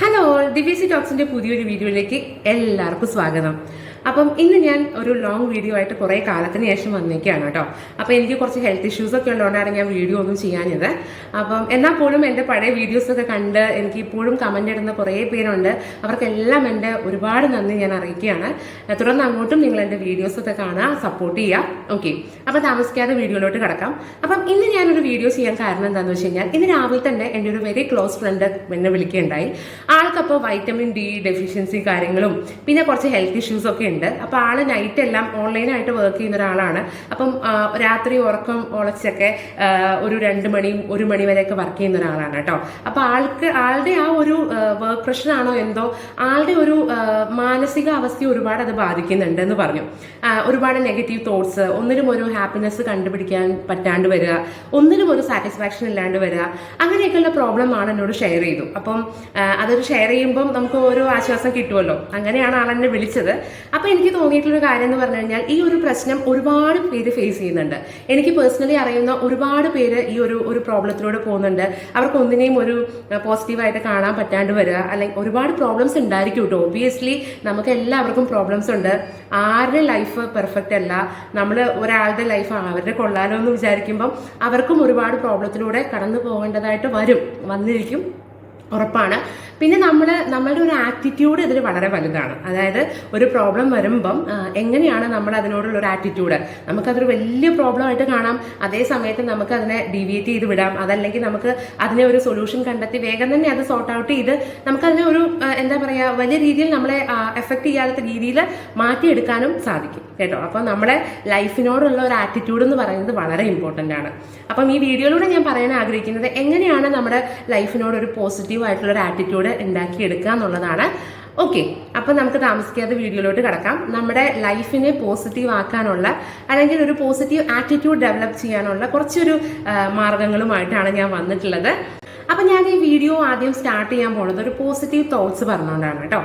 Hello, ദിവ്യസി ടോക്സിന്റെ പുതിയൊരു വീഡിയോയിലേക്ക് എല്ലാവർക്കും സ്വാഗതം. അപ്പം ഇന്ന് ഞാൻ ഒരു ലോങ് വീഡിയോ ആയിട്ട് കുറേ കാലത്തിന് ശേഷം വന്നേക്കാണ് കേട്ടോ. അപ്പോൾ എനിക്ക് കുറച്ച് ഹെൽത്ത് ഇഷ്യൂസ് ഒക്കെ ഉള്ളതുകൊണ്ടാണ് ഞാൻ വീഡിയോ ഒന്നും ചെയ്യാഞ്ഞത്. അപ്പം എന്നാൽ പോലും എൻ്റെ പഴയ വീഡിയോസൊക്കെ കണ്ട് എനിക്ക് ഇപ്പോഴും കമൻ്റ് ഇടുന്ന കുറേ പേരുണ്ട്. അവർക്കെല്ലാം എൻ്റെ ഒരുപാട് നന്ദി ഞാൻ അറിയിക്കുകയാണ്. തുടർന്ന് അങ്ങോട്ടും നിങ്ങൾ എൻ്റെ വീഡിയോസൊക്കെ കാണുക, സപ്പോർട്ട് ചെയ്യുക. ഓക്കെ, അപ്പോൾ താമസിക്കാതെ വീഡിയോയിലോട്ട് കിടക്കാം. അപ്പം ഇന്ന് ഞാനൊരു വീഡിയോ ചെയ്യാൻ കാരണം എന്താണെന്ന് വെച്ച് കഴിഞ്ഞാൽ, ഇന്ന് രാവിലെ തന്നെ എൻ്റെ ഒരു വെരി ക്ലോസ് ഫ്രണ്ട് എന്നെ വിളിക്കുകയുണ്ടായി. ആൾക്കപ്പോൾ വൈറ്റമിൻ ഡി ഡെഫിഷ്യൻസി കാര്യങ്ങളും പിന്നെ കുറച്ച് ഹെൽത്ത് ഇഷ്യൂസ് ഒക്കെ ഉണ്ട്. അപ്പോൾ ആള് നൈറ്റ് എല്ലാം ഓൺലൈനായിട്ട് വർക്ക് ചെയ്യുന്ന ഒരാളാണ്. അപ്പം രാത്രി ഉറക്കം ഉളച്ചൊക്കെ ഒരു 2 മണി 1 മണി വരെയൊക്കെ വർക്ക് ചെയ്യുന്ന ഒരാളാണ് കേട്ടോ. അപ്പോൾ ആളുടെ ആ ഒരു വർക്ക് പ്രഷറാണോ എന്തോ ആളുടെ ഒരു മാനസിക അവസ്ഥയെ ഒരുപാട് അത് ബാധിക്കുന്നുണ്ട് എന്ന് പറഞ്ഞു. ഒരുപാട് നെഗറ്റീവ് തോട്ട്സ്, ഒന്നിനും ഒരു ഹാപ്പിനെസ് കണ്ടുപിടിക്കാൻ പറ്റാണ്ട് വരിക, ഒന്നിനും ഒരു സാറ്റിസ്ഫാക്ഷൻ ഇല്ലാണ്ട് വരിക, അങ്ങനെയൊക്കെയുള്ള പ്രോബ്ലം ആണ് എന്നോട് ഷെയർ ചെയ്തു. അപ്പം അതൊരു ഷെയർ ചെയ്യുമ്പം നമുക്ക് ഓരോ ആശ്വാസം കിട്ടുമല്ലോ. അങ്ങനെയാണ് ആളെന്നെ വിളിച്ചത്. അപ്പോൾ എനിക്ക് തോന്നിയിട്ടുള്ളൊരു കാര്യം എന്ന് പറഞ്ഞു കഴിഞ്ഞാൽ, ഈ ഒരു പ്രശ്നം ഒരുപാട് പേര് ഫേസ് ചെയ്യുന്നുണ്ട്. എനിക്ക് പേഴ്സണലി അറിയുന്ന ഒരുപാട് പേര് ഈ ഒരു പ്രോബ്ലത്തിലൂടെ പോകുന്നുണ്ട്. അവർക്ക് ഒന്നിനെയും ഒരു പോസിറ്റീവായിട്ട് കാണാൻ പറ്റാണ്ട് വരിക, അല്ലെങ്കിൽ ഒരുപാട് പ്രോബ്ലംസ് ഉണ്ടായിരിക്കും കേട്ടോ. ഒബിയസ്ലി നമുക്ക് എല്ലാവർക്കും പ്രോബ്ലംസ് ഉണ്ട്. ആരുടെ ലൈഫ് പെർഫെക്റ്റ് അല്ല. നമ്മൾ ഒരാളുടെ ലൈഫ് അവരുടെ കൊള്ളാലോ എന്ന് വിചാരിക്കുമ്പം അവർക്കും ഒരുപാട് പ്രോബ്ലത്തിലൂടെ കടന്നു പോകേണ്ടതായിട്ട് വന്നിരിക്കും, ഉറപ്പാണ്. പിന്നെ നമ്മളുടെ ഒരു ആറ്റിറ്റ്യൂഡ് ഇതിൽ വളരെ വലുതാണ്. അതായത് ഒരു പ്രോബ്ലം വരുമ്പം എങ്ങനെയാണ് നമ്മൾ അതിനോടുള്ള ഒരു ആറ്റിറ്റ്യൂഡ്. നമുക്കതൊരു വലിയ പ്രോബ്ലം ആയിട്ട് കാണാം, അതേ സമയത്ത് നമുക്ക് അതിനെ ഡീവിയേറ്റ് ചെയ്ത് വിടാം. അതല്ലെങ്കിൽ നമുക്ക് അതിനെ ഒരു സൊല്യൂഷൻ കണ്ടെത്തി വേഗം തന്നെ അത് സോർട്ട് ഔട്ട് ചെയ്ത് നമുക്കതിനെ ഒരു എന്താ പറയുക, വലിയ രീതിയിൽ നമ്മളെ എഫക്റ്റ് ചെയ്യാത്ത രീതിയിൽ മാറ്റിയെടുക്കാനും സാധിക്കും കേട്ടോ. അപ്പോൾ നമ്മുടെ ലൈഫിനോടുള്ള ഒരു ആറ്റിറ്റ്യൂഡ് എന്ന് പറയുന്നത് വളരെ ഇമ്പോർട്ടൻ്റ് ആണ്. അപ്പം ഈ വീഡിയോയിലൂടെ ഞാൻ പറയാൻ ആഗ്രഹിക്കുന്നത് എങ്ങനെയാണ് നമ്മുടെ ലൈഫിനോട് ഒരു പോസിറ്റീവ് ആയിട്ടുള്ള ഒരു ആറ്റിറ്റ്യൂഡ് ഉണ്ടാക്കിയെടുക്കുക എന്നുള്ളതാണ്. ഓക്കെ, അപ്പം നമുക്ക് താമസിക്കാതെ വീഡിയോയിലോട്ട് കിടക്കാം. നമ്മുടെ ലൈഫിനെ പോസിറ്റീവ് ആക്കാനുള്ള, അല്ലെങ്കിൽ ഒരു പോസിറ്റീവ് ആറ്റിറ്റ്യൂഡ് ഡെവലപ്പ് ചെയ്യാനുള്ള കുറച്ചൊരു മാർഗങ്ങളുമായിട്ടാണ് ഞാൻ വന്നിട്ടുള്ളത്. അപ്പം ഞാൻ ഈ വീഡിയോ ആദ്യം സ്റ്റാർട്ട് ചെയ്യാൻ പോകുന്നത് ഒരു പോസിറ്റീവ് തോട്ട്സ് പറഞ്ഞുകൊണ്ടാണ് കേട്ടോ.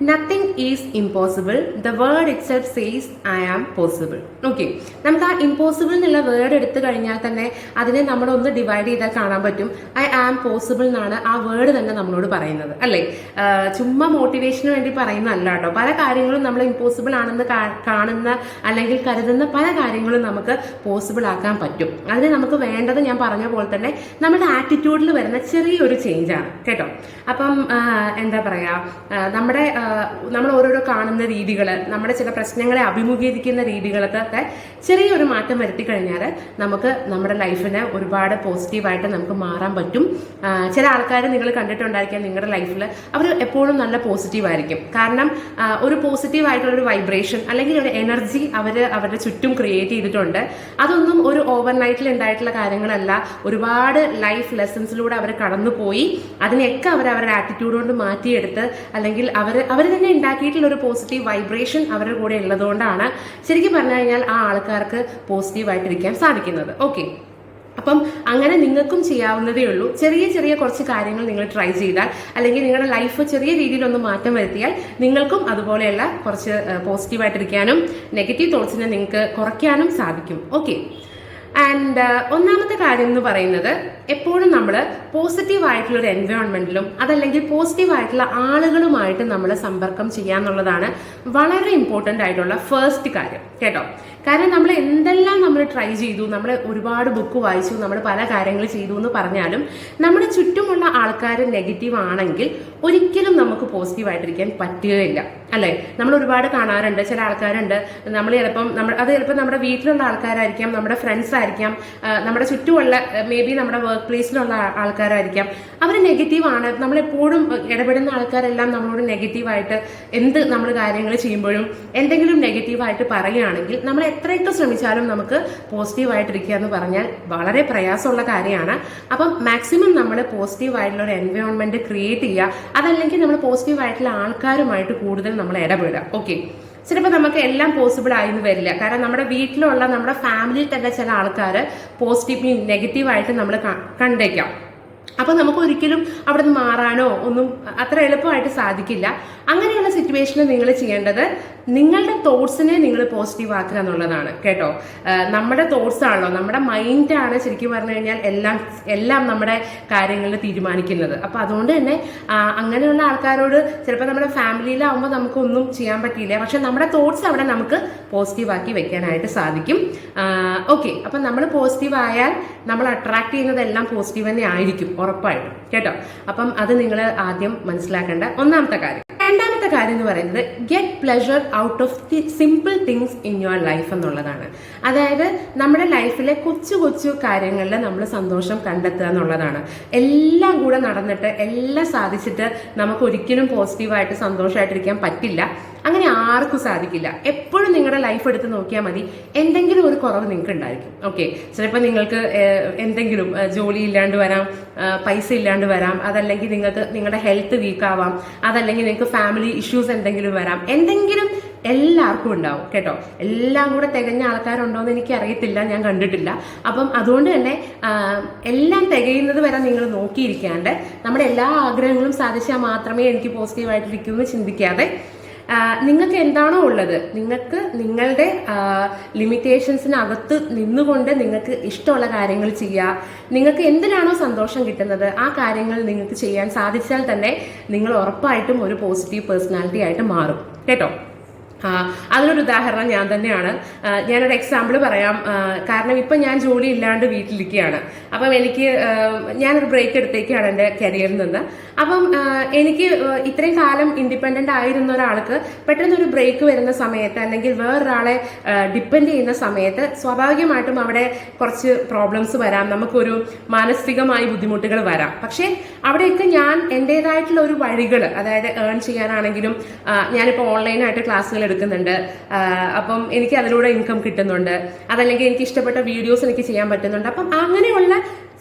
Nothing is impossible, the word itself says I am possible. Okay, നമുക്ക് ആ ഇമ്പോസിബിൾ എന്നുള്ള വേർഡ് എടുത്തു കഴിഞ്ഞാൽ തന്നെ അതിനെ നമ്മളൊന്ന് ഡിവൈഡ് ചെയ്താൽ കാണാൻ പറ്റും. ഐ ആം പോസിബിൾ എന്നാണ് ആ വേർഡ് തന്നെ നമ്മളോട് പറയുന്നത്, അല്ലേ? ചുമ്മാ മോട്ടിവേഷന് വേണ്ടി പറയുന്നതല്ല കേട്ടോ. പല കാര്യങ്ങളും നമ്മൾ ഇമ്പോസിബിൾ ആണെന്ന് കാണുന്ന അല്ലെങ്കിൽ കരുതുന്ന പല കാര്യങ്ങളും നമുക്ക് പോസിബിൾ ആക്കാൻ പറ്റും. അതിന് നമുക്ക് വേണ്ടത് ഞാൻ പറഞ്ഞ പോലെ തന്നെ നമ്മുടെ ആറ്റിറ്റ്യൂഡിൽ വരുന്ന ചെറിയൊരു ചേഞ്ചാണ് കേട്ടോ. അപ്പം എന്താ പറയുക, നമ്മൾ ഓരോരോ കാണുന്ന രീതികൾ, നമ്മുടെ ചില പ്രശ്നങ്ങളെ അഭിമുഖീകരിക്കുന്ന രീതികളൊക്കെ ചെറിയൊരു മാറ്റം വരുത്തി കഴിഞ്ഞാൽ നമുക്ക് നമ്മുടെ ലൈഫിനെ ഒരുപാട് പോസിറ്റീവായിട്ട് നമുക്ക് മാറാൻ പറ്റും. ചില ആൾക്കാർ നിങ്ങൾ കണ്ടിട്ടുണ്ടായിരിക്കാം നിങ്ങളുടെ ലൈഫിൽ, അവർ എപ്പോഴും നല്ല പോസിറ്റീവ് ആയിരിക്കും. കാരണം ഒരു പോസിറ്റീവ് ആയിട്ടുള്ളൊരു വൈബ്രേഷൻ അല്ലെങ്കിൽ ഒരു എനർജി അവരുടെ ചുറ്റും ക്രിയേറ്റ് ചെയ്തിട്ടുണ്ട്. അതൊന്നും ഒരു ഓവർനൈറ്റിൽ ഉണ്ടായിട്ടുള്ള കാര്യങ്ങളല്ല. ഒരുപാട് ലൈഫ് ലെസൺസിലൂടെ അവർ കടന്നുപോയി അതിനെയൊക്കെ അവരുടെ ആറ്റിറ്റ്യൂഡ് കൊണ്ട് മാറ്റിയെടുത്ത്, അല്ലെങ്കിൽ അവർ തന്നെ ഉണ്ടാക്കിയിട്ടുള്ള ഒരു പോസിറ്റീവ് വൈബ്രേഷൻ അവരുടെ കൂടെ ഉള്ളതുകൊണ്ടാണ് ശരിക്കും പറഞ്ഞു കഴിഞ്ഞാൽ ആ ആൾക്കാർക്ക് പോസിറ്റീവായിട്ടിരിക്കാൻ സാധിക്കുന്നത്. ഓക്കെ, അപ്പം അങ്ങനെ നിങ്ങൾക്കും ചെയ്യാവുന്നതേ ഉള്ളൂ. ചെറിയ ചെറിയ കുറച്ച് കാര്യങ്ങൾ നിങ്ങൾ ട്രൈ ചെയ്താൽ, അല്ലെങ്കിൽ നിങ്ങളുടെ ലൈഫ് ചെറിയ രീതിയിലൊന്ന് മാറ്റം വരുത്തിയാൽ നിങ്ങൾക്കും അതുപോലെയുള്ള കുറച്ച് പോസിറ്റീവായിട്ടിരിക്കാനും നെഗറ്റീവ് തോട്ട്സിനെ നിങ്ങൾക്ക് കുറയ്ക്കാനും സാധിക്കും. ഓക്കെ, ആൻഡ് ഒന്നാമത്തെ കാര്യം എന്ന് പറയുന്നത്, എപ്പോഴും നമ്മൾ പോസിറ്റീവ് ആയിട്ടുള്ള ഒരു എൻവയോൺമെന്റിലും അതല്ലെങ്കിൽ പോസിറ്റീവ് ആയിട്ടുള്ള ആളുകളുമായിട്ട് നമ്മൾ സമ്പർക്കം ചെയ്യാന്നുള്ളതാണ് വളരെ ഇമ്പോർട്ടൻ്റ് ആയിട്ടുള്ള ഫസ്റ്റ് കാര്യം കേട്ടോ. കാരണം നമ്മൾ എന്തെല്ലാം നമ്മൾ ട്രൈ ചെയ്തു, നമ്മൾ ഒരുപാട് ബുക്ക് വായിച്ചു, നമ്മൾ പല കാര്യങ്ങൾ ചെയ്തു എന്ന് പറഞ്ഞാലും നമ്മുടെ ചുറ്റുമുള്ള ആൾക്കാർ നെഗറ്റീവ് ആണെങ്കിൽ ഒരിക്കലും നമുക്ക് പോസിറ്റീവായിട്ടിരിക്കാൻ പറ്റുകയില്ല, അല്ലേ? നമ്മൾ ഒരുപാട് കാണാറുണ്ട്. ചില ആൾക്കാരുണ്ട്, നമ്മൾ ചിലപ്പം ചിലപ്പോൾ നമ്മുടെ വീട്ടിലുള്ള ആൾക്കാരായിരിക്കാം, നമ്മുടെ ഫ്രണ്ട്സ് ആയിരിക്കാം, നമ്മുടെ ചുറ്റുമുള്ള മേ ബി നമ്മുടെ വർക്ക് പ്ലേസിലുള്ള ആൾക്കാരായിരിക്കാം. അവർ നെഗറ്റീവ് ആണ്. നമ്മളെപ്പോഴും ഇടപെടുന്ന ആൾക്കാരെല്ലാം നമ്മളോട് നെഗറ്റീവായിട്ട് എന്ത് നമ്മൾ കാര്യങ്ങൾ ചെയ്യുമ്പോഴും എന്തെങ്കിലും നെഗറ്റീവായിട്ട് പറയുകയാണെങ്കിൽ നമ്മൾ എത്രയൊക്കെ ശ്രമിച്ചാലും നമുക്ക് പോസിറ്റീവായിട്ടിരിക്കുക എന്ന് പറഞ്ഞാൽ വളരെ പ്രയാസമുള്ള കാര്യമാണ്. അപ്പം മാക്സിമം നമ്മൾ പോസിറ്റീവായിട്ടുള്ള ഒരു എൻവയോൺമെന്റ് ക്രിയേറ്റ് ചെയ്യുക. അതല്ലെങ്കിൽ നമ്മൾ പോസിറ്റീവായിട്ടുള്ള ആൾക്കാരുമായിട്ട് കൂടുതൽ നമ്മൾ ഇടപെടുക. ഓക്കെ, ചിലപ്പോൾ നമുക്ക് എല്ലാം പോസിബിൾ ആയെന്ന് വരില്ല. കാരണം നമ്മുടെ വീട്ടിലുള്ള നമ്മുടെ ഫാമിലിയിൽ തന്നെ ചില ആൾക്കാർ പോസിറ്റീവ് നെഗറ്റീവായിട്ട് നമ്മൾ കണ്ടേക്കാം. അപ്പോൾ നമുക്ക് ഒരിക്കലും അവിടെ നിന്ന് മാറാനോ ഒന്നും അത്ര എളുപ്പമായിട്ട് സാധിക്കില്ല. അങ്ങനെയുള്ള സിറ്റുവേഷനിൽ നിങ്ങൾ ചെയ്യേണ്ടത് നിങ്ങളുടെ തോട്ട്സിനെ നിങ്ങൾ പോസിറ്റീവ് ആക്കുക എന്നുള്ളതാണ് കേട്ടോ. നമ്മുടെ തോട്ട്സ് ആണല്ലോ, നമ്മുടെ മൈൻഡാണ് ശരിക്കും പറഞ്ഞു കഴിഞ്ഞാൽ എല്ലാം നമ്മുടെ കാര്യങ്ങളിൽ തീരുമാനിക്കുന്നത്. അപ്പോൾ അതുകൊണ്ട് തന്നെ അങ്ങനെയുള്ള ആൾക്കാരോട് ചിലപ്പോൾ നമ്മുടെ ഫാമിലിയിലാവുമ്പോൾ നമുക്കൊന്നും ചെയ്യാൻ പറ്റില്ല, പക്ഷെ നമ്മുടെ തോട്ട്സ് അവിടെ നമുക്ക് പോസിറ്റീവ് ആക്കി വെക്കാനായിട്ട് സാധിക്കും. ഓക്കെ, അപ്പം നമ്മൾ പോസിറ്റീവ് ആയാൽ നമ്മൾ അട്രാക്ട് ചെയ്യുന്നതെല്ലാം പോസിറ്റീവ് തന്നെ ആയിരിക്കും ഉറപ്പായിട്ടും കേട്ടോ. അപ്പം അത് നിങ്ങൾ ആദ്യം മനസ്സിലാക്കേണ്ട ഒന്നാമത്തെ കാര്യം. രണ്ടാമത്തെ കാര്യം എന്ന് പറയുന്നത് get pleasure out of the simple things in your life എന്നുള്ളതാണ്. അതായത് നമ്മുടെ ലൈഫിലെ കൊച്ചു കൊച്ചു കാര്യങ്ങളിൽ നമ്മൾ സന്തോഷം കണ്ടെത്തുക എന്നുള്ളതാണ്. എല്ലാം കൂടെ നടന്നിട്ട് എല്ലാം സാധിച്ചിട്ട് നമുക്ക് ഒരിക്കലും പോസിറ്റീവായിട്ട് സന്തോഷമായിട്ടിരിക്കാൻ പറ്റില്ല. അങ്ങനെ ആർക്കും സാധിക്കില്ല. എപ്പോഴും നിങ്ങളുടെ ലൈഫ് എടുത്ത് നോക്കിയാൽ മതി, എന്തെങ്കിലും ഒരു കുറവ് നിങ്ങൾക്ക് ഉണ്ടായിരിക്കും. ഓക്കെ, ചിലപ്പോൾ നിങ്ങൾക്ക് എന്തെങ്കിലും ജോലി ഇല്ലാണ്ട് വരാം, പൈസ ഇല്ലാണ്ട് വരാം, അതല്ലെങ്കിൽ നിങ്ങൾക്ക് നിങ്ങളുടെ ഹെൽത്ത് വീക്ക് ആവാം, അതല്ലെങ്കിൽ നിങ്ങൾക്ക് ഫാമിലി ഇഷ്യൂസ് എന്തെങ്കിലും വരാം, എന്തെങ്കിലും എല്ലാവർക്കും ഉണ്ടാവും കേട്ടോ. എല്ലാം കൂടെ തികഞ്ഞ ആൾക്കാരുണ്ടോ എന്ന് എനിക്ക് അറിയത്തില്ല, ഞാൻ കണ്ടിട്ടില്ല. അപ്പം അതുകൊണ്ട് തന്നെ എല്ലാം തികയുന്നത് വരെ നിങ്ങൾ നോക്കിയിരിക്കാണ്ട് നമ്മുടെ എല്ലാ ആഗ്രഹങ്ങളും സാധിച്ചാൽ മാത്രമേ എനിക്ക് പോസിറ്റീവായിട്ടിരിക്കൂ എന്ന് ചിന്തിക്കാതെ നിങ്ങൾക്ക് എന്താണോ ഉള്ളത്, നിങ്ങൾക്ക് നിങ്ങളുടെ ലിമിറ്റേഷൻസിനകത്ത് നിന്നുകൊണ്ട് നിങ്ങൾക്ക് ഇഷ്ടമുള്ള കാര്യങ്ങൾ ചെയ്യുക. നിങ്ങൾക്ക് എന്തിനാണോ സന്തോഷം കിട്ടുന്നത് ആ കാര്യങ്ങൾ നിങ്ങൾക്ക് ചെയ്യാൻ സാധിച്ചാൽ തന്നെ നിങ്ങൾ ഉറപ്പായിട്ടും ഒരു പോസിറ്റീവ് പേഴ്സണാലിറ്റി ആയിട്ട് മാറും കേട്ടോ. അതിനൊരു ഉദാഹരണം ഞാൻ തന്നെയാണ്. ഞാനൊരു എക്സാമ്പിൾ പറയാം. കാരണം ഇപ്പം ഞാൻ ജോലി ഇല്ലാണ്ട് വീട്ടിലിരിക്കുകയാണ്. അപ്പം ഞാനൊരു ബ്രേക്ക് എടുത്തേക്കാണ് എൻ്റെ കരിയറിൽ നിന്ന്. അപ്പം എനിക്ക് ഇത്രയും കാലം ഇൻഡിപെൻഡൻ്റ് ആയിരുന്ന ഒരാൾക്ക് പെട്ടെന്നൊരു ബ്രേക്ക് വരുന്ന സമയത്ത്, അല്ലെങ്കിൽ വേറൊരാളെ ഡിപ്പെൻഡ് ചെയ്യുന്ന സമയത്ത് സ്വാഭാവികമായിട്ടും അവിടെ കുറച്ച് പ്രോബ്ലംസ് വരാം, നമുക്കൊരു മാനസികമായി ബുദ്ധിമുട്ടുകൾ വരാം. പക്ഷേ അവിടെയൊക്കെ ഞാൻ എൻ്റേതായിട്ടുള്ള ഒരു വഴികൾ, അതായത് ഏൺ ചെയ്യാനാണെങ്കിലും ഞാനിപ്പോൾ ഓൺലൈനായിട്ട് ക്ലാസ്സുകൾ എടുക്കുന്നുണ്ട്. അപ്പം എനിക്ക് അതിലൂടെ ഇൻകം കിട്ടുന്നുണ്ട്, അതല്ലെങ്കിൽ എനിക്ക് ഇഷ്ടപ്പെട്ട വീഡിയോസ് എനിക്ക് ചെയ്യാൻ പറ്റുന്നുണ്ട്. അപ്പം അങ്ങനെയുള്ള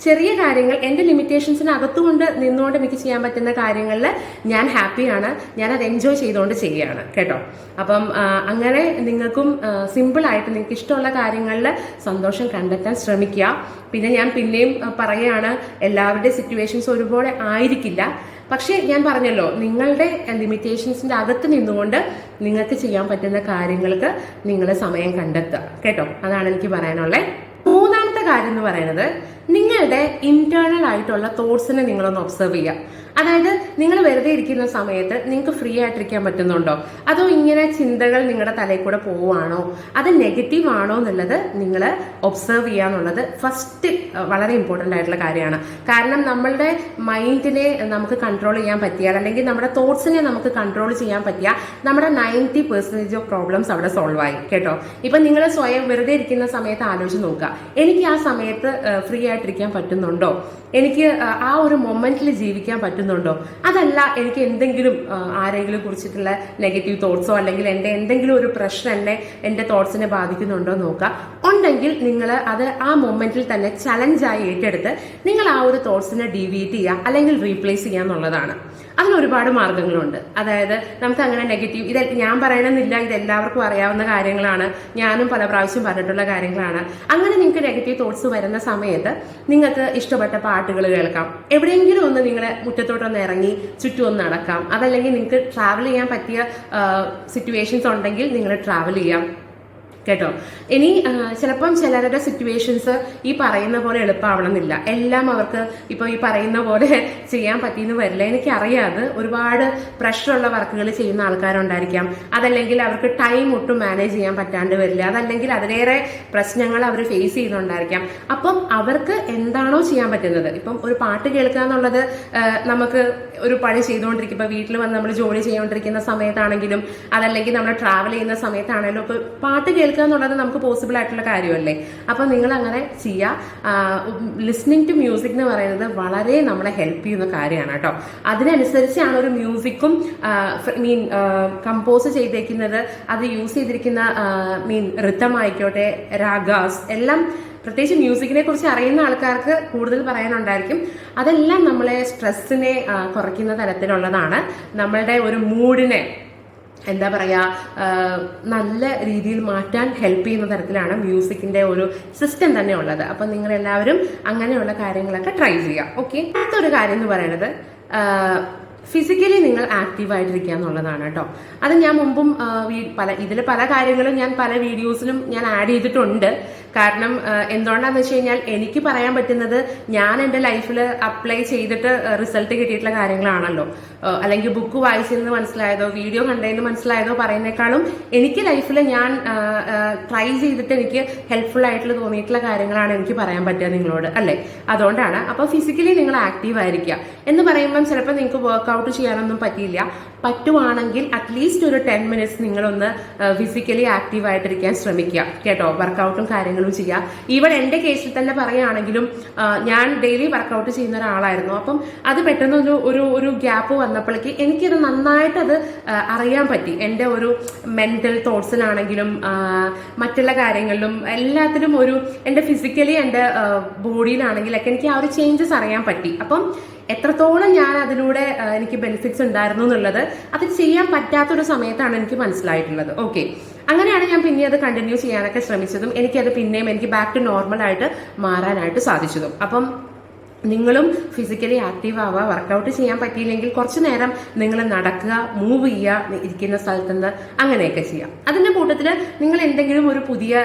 ചെറിയ കാര്യങ്ങൾ, എൻ്റെ ലിമിറ്റേഷൻസിനകത്തുകൊണ്ട് നിന്നുകൊണ്ട് എനിക്ക് ചെയ്യാൻ പറ്റുന്ന കാര്യങ്ങളിൽ ഞാൻ ഹാപ്പിയാണ്, ഞാനത് എൻജോയ് ചെയ്തുകൊണ്ട് ചെയ്യുകയാണ് കേട്ടോ. അപ്പം അങ്ങനെ നിങ്ങൾക്കും സിമ്പിളായിട്ട് നിങ്ങൾക്ക് ഇഷ്ടമുള്ള കാര്യങ്ങളിൽ സന്തോഷം കണ്ടെത്താൻ ശ്രമിക്കുക. പിന്നെ ഞാൻ പിന്നെയും പറയുകയാണ്, എല്ലാവരുടെയും സിറ്റുവേഷൻസ് ഒരുപോലെ ആയിരിക്കില്ല. പക്ഷേ ഞാൻ പറഞ്ഞല്ലോ, നിങ്ങളുടെ ലിമിറ്റേഷൻസിൻ്റെ അകത്ത് നിന്നുകൊണ്ട് നിങ്ങൾക്ക് ചെയ്യാൻ പറ്റുന്ന കാര്യങ്ങൾക്ക് നിങ്ങൾ സമയം കണ്ടെത്തുക കേട്ടോ. അതാണ് എനിക്ക് പറയാനുള്ളത്. മൂന്നാമത്തെ കാര്യം എന്ന് പറയുന്നത് നിങ്ങളുടെ ഇന്റേണൽ ആയിട്ടുള്ള തോട്ട്സിനെ നിങ്ങളൊന്ന് ഒബ്സർവ് ചെയ്യുക. അതായത് നിങ്ങൾ വെറുതെ ഇരിക്കുന്ന സമയത്ത് നിങ്ങൾക്ക് ഫ്രീ ആയിട്ടിരിക്കാൻ പറ്റുന്നുണ്ടോ, അതോ ഇങ്ങനെ ചിന്തകൾ നിങ്ങളുടെ തലയിൽ കൂടെ പോവുകയാണോ, അത് നെഗറ്റീവ് ആണോ എന്നുള്ളത് നിങ്ങൾ ഒബ്സർവ് ചെയ്യുക എന്നുള്ളത് ഫസ്റ്റ് വളരെ ഇമ്പോർട്ടൻ്റ് ആയിട്ടുള്ള കാര്യമാണ്. കാരണം നമ്മളുടെ മൈൻഡിനെ നമുക്ക് കൺട്രോൾ ചെയ്യാൻ പറ്റിയാൽ, അല്ലെങ്കിൽ നമ്മുടെ തോട്ട്സിനെ നമുക്ക് കൺട്രോൾ ചെയ്യാൻ പറ്റിയാൽ നമ്മുടെ 90% ഓഫ് പ്രോബ്ലംസ് അവിടെ സോൾവ് ആയി കേട്ടോ. ഇപ്പം നിങ്ങൾ സ്വയം വെറുതെ ഇരിക്കുന്ന സമയത്ത് ആലോചിച്ച് നോക്കുക, എനിക്ക് ആ സമയത്ത് ഫ്രീ ആയിട്ടിരിക്കാൻ പറ്റുന്നുണ്ടോ, എനിക്ക് ആ ഒരു മൊമെന്റിൽ ജീവിക്കാൻ പറ്റുന്നുണ്ടോ, അതല്ല എനിക്ക് എന്തെങ്കിലും ആരെങ്കിലും കുറിച്ചിട്ടുള്ള നെഗറ്റീവ് തോട്ട്സോ അല്ലെങ്കിൽ എൻ്റെ എന്തെങ്കിലും ഒരു പ്രശ്നം എൻ്റെ തോട്ട്സിനെ ബാധിക്കുന്നുണ്ടോ നോക്കുക. ഉണ്ടെങ്കിൽ നിങ്ങൾ അത് ആ മൊമെന്റിൽ തന്നെ ചലഞ്ചായി ഏറ്റെടുത്ത് നിങ്ങൾ ആ ഒരു തോട്ട്സിനെ ഡീവിയേറ്റ് ചെയ്യുക അല്ലെങ്കിൽ റീപ്ലേസ് ചെയ്യുക എന്നുള്ളതാണ്. അതിന് ഒരുപാട് മാർഗങ്ങളുണ്ട്. അതായത് നമുക്ക് അങ്ങനെ നെഗറ്റീവ്, ഇത് ഞാൻ പറയണമെന്നില്ല, ഇത് എല്ലാവർക്കും അറിയാവുന്ന കാര്യങ്ങളാണ്, ഞാനും പല പ്രാവശ്യം പറഞ്ഞിട്ടുള്ള കാര്യങ്ങളാണ്. അങ്ങനെ നിങ്ങൾക്ക് നെഗറ്റീവ് തോട്ട്സ് വരുന്ന സമയത്ത് നിങ്ങൾക്ക് ഇഷ്ടപ്പെട്ട പാട്ടുകൾ കേൾക്കാം, എവിടെയെങ്കിലും ഒന്ന് നിങ്ങളെ മുറ്റത്തോട്ടൊന്ന് ഇറങ്ങി ചുറ്റും ഒന്ന് നടക്കാം, അതല്ലെങ്കിൽ നിങ്ങൾക്ക് ട്രാവൽ ചെയ്യാൻ പറ്റിയ സിറ്റുവേഷൻസ് ഉണ്ടെങ്കിൽ നിങ്ങൾ ട്രാവൽ ചെയ്യാം കേട്ടോ. ഇനി ചിലപ്പം ചിലരുടെ സിറ്റുവേഷൻസ് ഈ പറയുന്ന പോലെ എളുപ്പമാവണമെന്നില്ല, എല്ലാം അവർക്ക് ഇപ്പോൾ ഈ പറയുന്ന പോലെ ചെയ്യാൻ പറ്റിയെന്ന് വരില്ല. എനിക്കറിയാതെ ഒരുപാട് പ്രഷറുള്ള വർക്കുകൾ ചെയ്യുന്ന ആൾക്കാരുണ്ടായിരിക്കാം, അതല്ലെങ്കിൽ അവർക്ക് ടൈം ഒട്ടും മാനേജ് ചെയ്യാൻ പറ്റാണ്ട് വരില്ല, അതല്ലെങ്കിൽ അതിലേറെ പ്രശ്നങ്ങൾ അവർ ഫേസ് ചെയ്യുന്നുണ്ടായിരിക്കാം. അപ്പം അവർക്ക് എന്താണോ ചെയ്യാൻ പറ്റുന്നത്, ഇപ്പം ഒരു പാട്ട് കേൾക്കുക എന്നുള്ളത് നമുക്ക് ഒരു പണി ചെയ്തുകൊണ്ടിരിക്കും, ഇപ്പോൾ വീട്ടിൽ വന്ന് നമ്മൾ ജോലി ചെയ്തുകൊണ്ടിരിക്കുന്ന സമയത്താണെങ്കിലും അതല്ലെങ്കിൽ നമ്മൾ ട്രാവൽ ചെയ്യുന്ന സമയത്താണെങ്കിലും ഇപ്പോൾ പാട്ട് കേൾക്കുക എന്നുള്ളത് നമുക്ക് പോസിബിൾ ആയിട്ടുള്ള കാര്യമല്ലേ. അപ്പോൾ നിങ്ങൾ അങ്ങനെ ചെയ്യുക. ലിസ്ണിംഗ് ടു മ്യൂസിക് എന്ന് പറയുന്നത് വളരെ നമ്മളെ ഹെൽപ്പ് ചെയ്യുന്ന കാര്യമാണ് കേട്ടോ. അതിനനുസരിച്ചാണ് ഒരു മ്യൂസിക്കും കമ്പോസ് ചെയ്തേക്കുന്നത്, അത് യൂസ് ചെയ്തിരിക്കുന്ന റിതം ആയിക്കോട്ടെ, രാഗാസ് എല്ലാം, പ്രത്യേകിച്ച് മ്യൂസിക്കിനെ കുറിച്ച് അറിയുന്ന ആൾക്കാർക്ക് കൂടുതൽ പറയാനുണ്ടായിരിക്കും. അതെല്ലാം നമ്മളെ സ്ട്രെസ്സിനെ കുറയ്ക്കുന്ന തരത്തിലുള്ളതാണ്, നമ്മളുടെ ഒരു മൂഡിനെ എന്താ പറയുക, നല്ല രീതിയിൽ മാറ്റാൻ ഹെൽപ്പ് ചെയ്യുന്ന തരത്തിലാണ് മ്യൂസിക്കിന്റെ ഒരു സിസ്റ്റം തന്നെ ഉള്ളത്. അപ്പം നിങ്ങൾ എല്ലാവരും അങ്ങനെയുള്ള കാര്യങ്ങളൊക്കെ ട്രൈ ചെയ്യുക. ഓക്കെ, അടുത്തൊരു കാര്യം എന്ന് പറയുന്നത് ഫിസിക്കലി നിങ്ങൾ ആക്റ്റീവായിട്ടിരിക്കുക എന്നുള്ളതാണ് കേട്ടോ. അത് ഞാൻ മുമ്പും പല കാര്യങ്ങളും ഞാൻ പല വീഡിയോസിലും ഞാൻ ആഡ് ചെയ്തിട്ടുണ്ട്. കാരണം എന്തുകൊണ്ടാന്ന് വെച്ച് കഴിഞ്ഞാൽ എനിക്ക് പറയാൻ പറ്റുന്നത് ഞാൻ എൻ്റെ ലൈഫിൽ അപ്ലൈ ചെയ്തിട്ട് റിസൾട്ട് കിട്ടിയിട്ടുള്ള കാര്യങ്ങളാണല്ലോ. അല്ലെങ്കിൽ ബുക്ക് വായിച്ചെന്ന് മനസ്സിലായതോ വീഡിയോ കണ്ടതെന്ന് മനസ്സിലായതോ പറയുന്നേക്കാളും എനിക്ക് ലൈഫിൽ ഞാൻ ട്രൈ ചെയ്തിട്ട് എനിക്ക് ഹെൽപ്ഫുൾ ആയിട്ടുള്ള തോന്നിയിട്ടുള്ള കാര്യങ്ങളാണ് എനിക്ക് പറയാൻ പറ്റുക നിങ്ങളോട്, അല്ലേ? അതുകൊണ്ടാണ്. അപ്പോൾ ഫിസിക്കലി നിങ്ങൾ ആക്റ്റീവ് ആയിരിക്കുക എന്ന് പറയുമ്പം ചിലപ്പോൾ നിങ്ങൾക്ക് വർക്ക്ഔട്ട് ചെയ്യാനൊന്നും പറ്റിയില്ല. പറ്റുവാണെങ്കിൽ അറ്റ്ലീസ്റ്റ് ഒരു 10 മിനിറ്റ്സ് നിങ്ങളൊന്ന് ഫിസിക്കലി ആക്റ്റീവ് ആയിട്ടിരിക്കാൻ ശ്രമിക്കുക കേട്ടോ. വർക്കൗട്ടും കാര്യങ്ങളും ചെയ്യുക. ഈവൻ എൻ്റെ കേസിൽ തന്നെ പറയുകയാണെങ്കിലും ഞാൻ ഡെയിലി വർക്കൗട്ട് ചെയ്യുന്ന ഒരാളായിരുന്നു. അപ്പം അത് പെട്ടെന്ന് ഒരു ഗ്യാപ്പ് വന്നപ്പോഴേക്ക് എനിക്കത് നന്നായിട്ടത് അറിയാൻ പറ്റി. എൻ്റെ ഒരു മെന്റൽ തോട്ട്സിലാണെങ്കിലും മറ്റുള്ള കാര്യങ്ങളിലും എല്ലാത്തിലും എൻ്റെ ഫിസിക്കലി എൻ്റെ ബോഡിയിലാണെങ്കിലൊക്കെ എനിക്ക് ആ ഒരു ചേഞ്ചസ് അറിയാൻ പറ്റി. അപ്പം എത്രത്തോളം ഞാൻ അതിലൂടെ എനിക്ക് ബെനിഫിറ്റ്സ് ഉണ്ടായിരുന്നു എന്നുള്ളത് അത് ചെയ്യാൻ പറ്റാത്തൊരു സമയത്താണ് എനിക്ക് മനസ്സിലായിട്ടുള്ളത്. ഓക്കെ, അങ്ങനെയാണ് ഞാൻ പിന്നെ അത് കണ്ടിന്യൂ ചെയ്യാനൊക്കെ ശ്രമിച്ചതും എനിക്ക് ബാക്ക് ടു നോർമൽ ആയിട്ട് മാറാനായിട്ട് സാധിച്ചതും. അപ്പം നിങ്ങളും ഫിസിക്കലി ആക്റ്റീവ് ആവുക. വർക്കൗട്ട് ചെയ്യാൻ പറ്റിയില്ലെങ്കിൽ കുറച്ചു നേരം നിങ്ങൾ നടക്കുക, മൂവ് ചെയ്യുക, ഇരിക്കുന്ന സ്ഥലത്ത് നിന്ന് അങ്ങനെയൊക്കെ ചെയ്യാം. അതിന്റെ കൂട്ടത്തിൽ നിങ്ങൾ എന്തെങ്കിലും ഒരു പുതിയ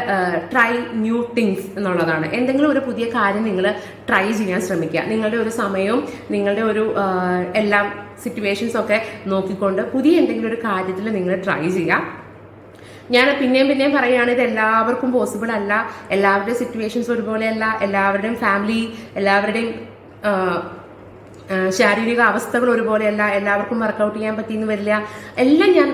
ട്രൈ ന്യൂ തിങ്സ് എന്നുള്ളതാണ്. എന്തെങ്കിലും ഒരു പുതിയ കാര്യം നിങ്ങൾ ട്രൈ ചെയ്യാൻ ശ്രമിക്കുക. നിങ്ങളുടെ ഒരു സമയവും നിങ്ങളുടെ ഒരു എല്ലാ സിറ്റുവേഷൻസും ഒക്കെ നോക്കിക്കൊണ്ട് പുതിയ എന്തെങ്കിലും ഒരു കാര്യത്തിൽ നിങ്ങൾ ട്രൈ ചെയ്യുക. ഞാൻ പിന്നെയും പറയുകയാണ്, ഇത് എല്ലാവർക്കും പോസിബിൾ അല്ല. എല്ലാവരുടെയും സിറ്റുവേഷൻസ് ഒരുപോലെയല്ല. എല്ലാവരുടെയും ഫാമിലി, എല്ലാവരുടെയും ശാരീരിക അവസ്ഥകൾ ഒരുപോലെയല്ല. എല്ലാവർക്കും വർക്കൗട്ട് ചെയ്യാൻ പറ്റിയെന്ന് വരില്ല. എല്ലാം ഞാൻ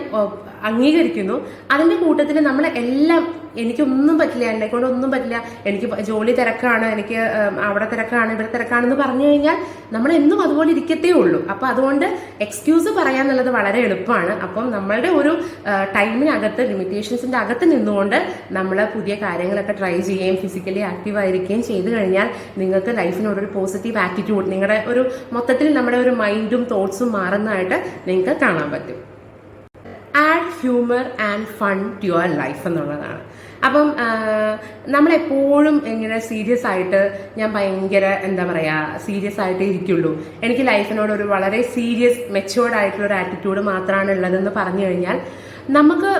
അംഗീകരിക്കുന്നു. അതിന്റെ കൂട്ടത്തിൽ നമ്മൾ എല്ലാം എനിക്കൊന്നും പറ്റില്ല, എന്നെ കൊണ്ട് ഒന്നും പറ്റില്ല, എനിക്ക് ജോലി തിരക്കാണ്, എനിക്ക് അവിടെ തിരക്കാണ്, ഇവിടെ തിരക്കാണെന്ന് പറഞ്ഞു കഴിഞ്ഞാൽ നമ്മൾ എന്നും അതുപോലെ ഇരിക്കത്തേ ഉള്ളൂ. അപ്പൊ അതുകൊണ്ട് എക്സ്ക്യൂസ് പറയാന്നുള്ളത് വളരെ എളുപ്പമാണ്. അപ്പം നമ്മളുടെ ഒരു ടൈമിനകത്ത്, ലിമിറ്റേഷൻസിന്റെ അകത്ത് നിന്നുകൊണ്ട് നമ്മൾ പുതിയ കാര്യങ്ങളൊക്കെ ട്രൈ ചെയ്യുകയും ഫിസിക്കലി ആക്റ്റീവ് ആയിരിക്കുകയും ചെയ്തു കഴിഞ്ഞാൽ നിങ്ങൾക്ക് ലൈഫിനോടൊരു പോസിറ്റീവ് ആറ്റിറ്റ്യൂഡ്, നിങ്ങളുടെ ഒരു മൊത്തത്തിൽ നമ്മുടെ ഒരു മൈൻഡും തോട്ട്സും മാറുന്നതായിട്ട് നിങ്ങൾക്ക് കാണാൻ പറ്റും. Add humour and fun to your life എന്നുള്ളതാണ്. അപ്പം നമ്മളെപ്പോഴും ഇങ്ങനെ സീരിയസ് ആയിട്ട്, ഞാൻ ഭയങ്കര എന്താ പറയുക സീരിയസ് ആയിട്ട് ഇരിക്കുള്ളൂ, എനിക്ക് ലൈഫിനോട് ഒരു വളരെ സീരിയസ് മെച്ചുവേർഡ് ആയിട്ടുള്ള ഒരു ആറ്റിറ്റ്യൂഡ് മാത്രമാണ് ഉള്ളതെന്ന് പറഞ്ഞു കഴിഞ്ഞാൽ നമുക്ക്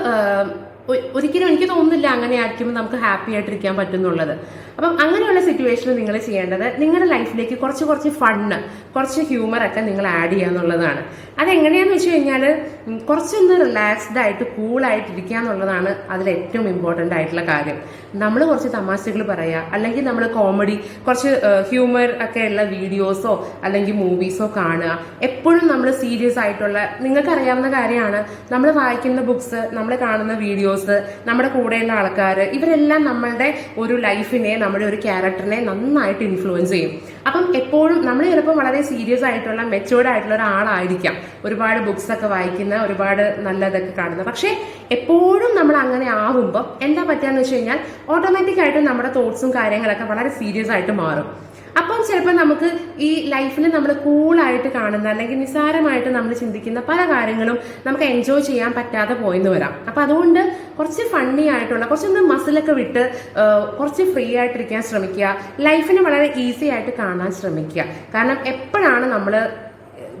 ഒരിക്കലും എനിക്ക് തോന്നുന്നില്ല അങ്ങനെ ആയിരിക്കുമ്പോൾ നമുക്ക് ഹാപ്പി ആയിട്ടിരിക്കാൻ പറ്റുന്നുള്ളത്. അപ്പം അങ്ങനെയുള്ള സിറ്റുവേഷനിൽ നിങ്ങൾ ചെയ്യേണ്ടത് നിങ്ങളുടെ ലൈഫിലേക്ക് കുറച്ച് ഫണ്ണ്, കുറച്ച് ഹ്യൂമറൊക്കെ നിങ്ങൾ ആഡ് ചെയ്യുക എന്നുള്ളതാണ്. അതെങ്ങനെയാന്ന് വെച്ച് കഴിഞ്ഞാൽ കുറച്ചൊന്ന് റിലാക്സ്ഡ് ആയിട്ട് കൂളായിട്ടിരിക്കുക എന്നുള്ളതാണ് അതിൽ ഏറ്റവും ഇമ്പോർട്ടൻ്റ് ആയിട്ടുള്ള കാര്യം. നമ്മൾ കുറച്ച് തമാശകൾ പറയുക, അല്ലെങ്കിൽ നമ്മൾ കോമഡി, കുറച്ച് ഹ്യൂമർ ഒക്കെ ഉള്ള വീഡിയോസോ അല്ലെങ്കിൽ മൂവീസോ കാണുക. എപ്പോഴും നമ്മൾ സീരിയസ് ആയിട്ടുള്ള, നിങ്ങൾക്കറിയാവുന്ന കാര്യമാണ്, നമ്മൾ വായിക്കുന്ന ബുക്സ്, നമ്മൾ കാണുന്ന വീഡിയോസ്, നമ്മുടെ കൂടെയുള്ള ആൾക്കാർ, ഇവരെല്ലാം നമ്മളുടെ ഒരു ലൈഫിനെ, നമ്മുടെ ഒരു ക്യാരക്ടറിനെ നന്നായിട്ട് ഇൻഫ്ലുവൻസ് ചെയ്യും. അപ്പം എപ്പോഴും നമ്മൾ ചിലപ്പോൾ വളരെ സീരിയസ് ആയിട്ടുള്ള മെച്ചുവേർഡ് ആയിട്ടുള്ള ഒരാളായിരിക്കാം, ഒരുപാട് ബുക്സ് ഒക്കെ വായിക്കുന്ന, ഒരുപാട് നല്ലതൊക്കെ കാണുന്ന. പക്ഷെ എപ്പോഴും നമ്മൾ അങ്ങനെ ആവുമ്പോൾ എന്താ പറ്റുകയെന്ന് വെച്ച് കഴിഞ്ഞാൽ ഓട്ടോമാറ്റിക് ആയിട്ട് നമ്മുടെ തോട്ട്സും കാര്യങ്ങളൊക്കെ വളരെ സീരിയസ് ആയിട്ട് മാറും. അപ്പം ചിലപ്പോൾ നമുക്ക് ഈ ലൈഫിൽ നമ്മൾ കൂളായിട്ട് കാണുന്ന, അല്ലെങ്കിൽ നിസ്സാരമായിട്ട് നമ്മൾ ചിന്തിക്കുന്ന പല കാര്യങ്ങളും നമുക്ക് എൻജോയ് ചെയ്യാൻ പറ്റാതെ പോയെന്ന് വരാം. അപ്പം അതുകൊണ്ട് കുറച്ച് ഫണ്ണി ആയിട്ടുള്ള, കുറച്ചൊന്ന് മസിലൊക്കെ വിട്ട് കുറച്ച് ഫ്രീ ആയിട്ടിരിക്കാൻ ശ്രമിക്കുക. ലൈഫിനെ വളരെ ഈസി ആയിട്ട് കാണാൻ ശ്രമിക്കുക. കാരണം എപ്പോഴാണ് നമ്മൾ